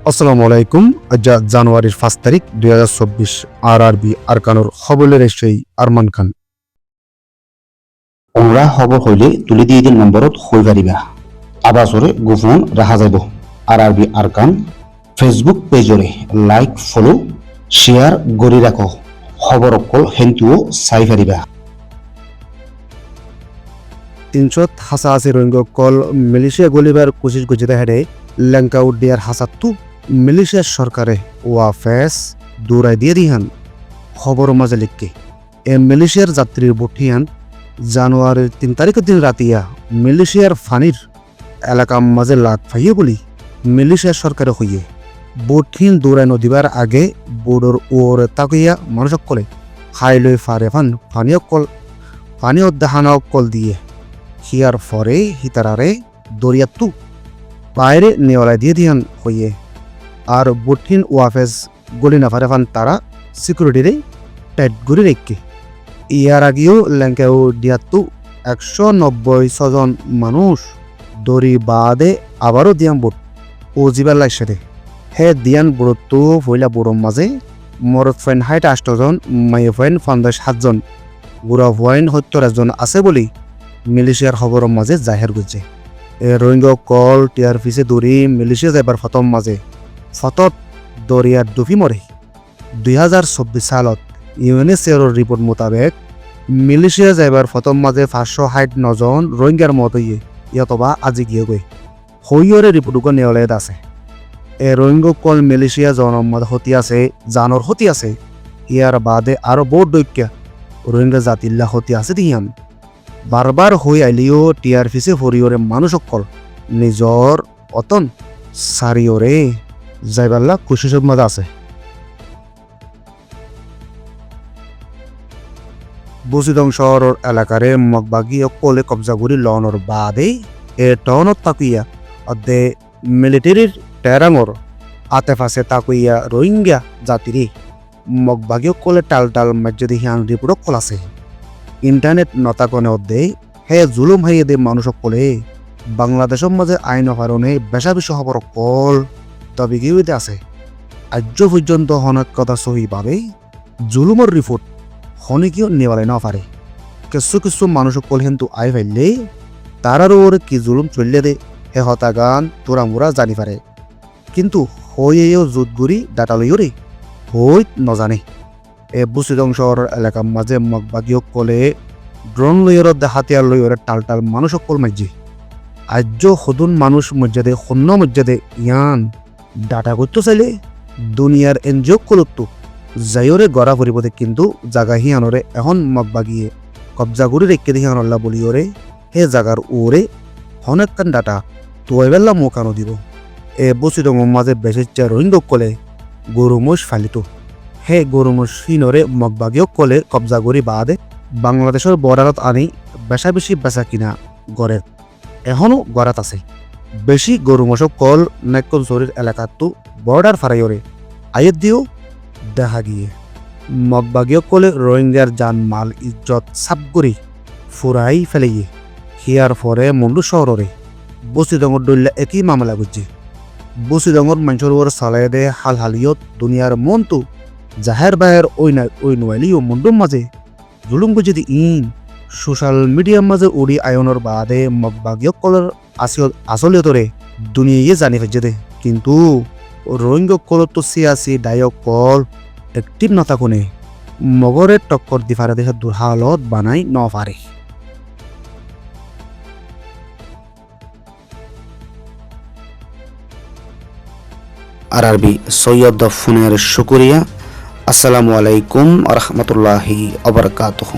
আসসালামু আলাইকুম। আজ জানুয়ারির 5 তারিখ 2024 আরআরবি আরকানোর খবরের এসেই আরমান খান। ওমরা খবর হইলে তুলি দিয়ে দিন নম্বরত হই পারিবা আবাসরে গোপন রাখা যাব। আরআরবি আরকান ফেসবুক পেজরে লাইক ফলো শেয়ার গড়ি রাখো। খবর অকল হেন্তুও চাই পারিবা। 388 রোহিঙ্গা কল মালয়েশিয়া গলিবার কোশিশ গজিতে হেডে ল্যাঙ্কা উডিয়ার হাসাত্তু মালয়েশিয়ার সরকারে ওয়াফেস দৌড়াই দিয়ে দিহান খবর মাঝে লিখকে এ মালয়েশিয়ার যাত্রীর বঠিয়ান জানুয়ারির 3 তারিখের দিন রাতিয়া মালয়েশিয়ার ফানির এলাকা মাঝে লাগ ফাইয়ে বলি মালয়েশিয়ার সরকারে হইয়ে বঠিন দৌড়াই নদীবার আগে বোর্ডর ওর তাকিয়া মানুষক কলে খাই লই ফারে ফান পানীয় দেহানক কল দিয়ে হিয়ার ফরে হিতারারে দরিয়াত্তু বাইরে নেওয়ালাই দিয়ে দিয়ান হইয়ে আর বঠিন ওয়াফেজ গলি না ফারে ফান তারা সিকিউরিটিরে টাইট গুড়ি রেখে ইয়ার আগেও ল্যাঙ্কাও দিয়াত্তু 190 জন মানুষ দড়ি বাদে আবারও দিয়ান বোট ও জিবার লাগছে রে হে দিয়ান বোটতো ফইলা বোরম মাঝে মরদ ফাইন 68 জন মাইয়ে ফাইন 57 জন বুড়া ফাইন 70 জন আছে বলি মালয়েশিয়ার খবরের মাঝে জাহের করছে। রোহিঙ্গা কল টিয়ার ফিসে দৌড়ি মালয়েশিয়া যাইবার ফতম মাঝে ফতত দরিয়ার ডুবি মরে 2024 সালত ইউএনএচসিআরের রিপোর্ট মোতাবেক মালয়েশিয়া যাইবার ফতম মাঝে 569 জন রোহিঙ্গার মত হইয়ে ইয়াতবা আজি গিয়ে গই হইয়রে রিপোর্টকে নেওয়ালেদ আছে। রোহিঙ্গা কল মালয়েশিয়া জনমত হতি আছে জানর হতি আছে ইয়ার বাদে আরো বহুত দৈক্যা রোহিঙ্গা জাতিল্লা হতি আছে দিয়ান বারবার হই আইলিও টিয়ার ফিসে ফরিওরে মানুষ অকল নিজর অতন সারিওরে যাইবাল্লা কুশিসব মাঝে আছে। বসিদং শহরের এলাকারে মগবাগি অকলে কবজা করি লওয়ানোর বাদে টাউনত তাকুইয়া অদে মিলিটারির টেরাঙর আতেফাসে তাকুইয়া রোহিঙ্গা জাতিরে মগবাগি অকলে টাল টাল মাজ্যদি হিয়ান রিপোর্ট কল আছে। ইন্টারনেট নতাকনে অধ্যে হে জুলুম হাইয়ে দে মানুষ সকলে বাংলাদেশের মাঝে আইন কারণে বেশা বেশি খবর কল দাবি গিয়ে আছে। আজ পর্যন্ত হনক কথা সহিভাবে জুলুমের রিপোর্ট হনিকিও নেওয়ালে না পারে। কিছু কিছু মানুষ সকল কিন্তু আই ফাইলে তারার ওরে কি জুলুম চললে দে হে হতা গান তোরা মোরা জানি পারে কিন্তু হইয়েও জুতগুড়ি ডাটা লইও রে হই নজানে। বুসিদং শহর এলাকার মাঝে মগবাগিও কলে ড্রোন লইয়র হাতিয়ার লইয়র টাল টাল মানুষ সকল মাঝে আজ সদুন মানুষ মর্যাদে সৈন্য মর্যাদে ইয়ান ডাটা করতে চাইলে দুনিয়ার এনজিও কলতো যাইরে গড়া পরিবতে কিন্তু জাগা হিয়ানরে এখন মগবাগিয়ে কবজা করে রেখে দিয়ে হিয়ানল্লা বলিওরে হে জাগার ওরে অনেক কান ডাটা তোয়েবেল্লা মোকানো দিব। বুসিদং মাঝে বেশিচ্ছা রোহিঙ্গা কলে গরু মোষ ফালিত হে গরুমুর সিনরে মগবাগিও কলে কবজা করি বাদে বাংলাদেশের বর্ডারত আনি বেশা বেশি বেচা কিনা গড়ে এখনো গড়াত আছে। বেশি গরুমশক কল নাক্যঞ্চরির এলাকাতো বর্ডার ফারাইরে আয়ের দিও দেখা গিয়ে মগবাগিও কলে রোহিঙ্গার জান মাল ইজ্জত সাবগরি ফুরাই ফেলেইয়ে হিয়ার ফরে মুন্ডু শহরে বসিদঙর দল্লা একই মামলা বুঝছে। বসিদঙর মানুষের ওর চালাই দে হাল হালিয়ত দুনিয়ার মনতো জাহের বাহের ওই নোয়ালিও মুন্ডুম মাঝে জুলুম যদি ইন সোশ্যাল মিডিয়ার মাঝে উড়ি আয়নের বাদে মগবাগিও কলের আসলিয়তরে দুনিয়ায় জানি ফেলছে দে কিন্তু রোহিঙ্গা কলত তো সিয়াসি ডায়ক কল একটিভ নথাকুনে মগরের টক্কর দিফারে দেখে দুহালত বানাই ন পারে। আরআরবি সৈয়দ ফোনের শুকরিয়া। আসসালামু আলাইকুম ওয়া রাহমাতুল্লাহি ওয়া বারাকাতুহু।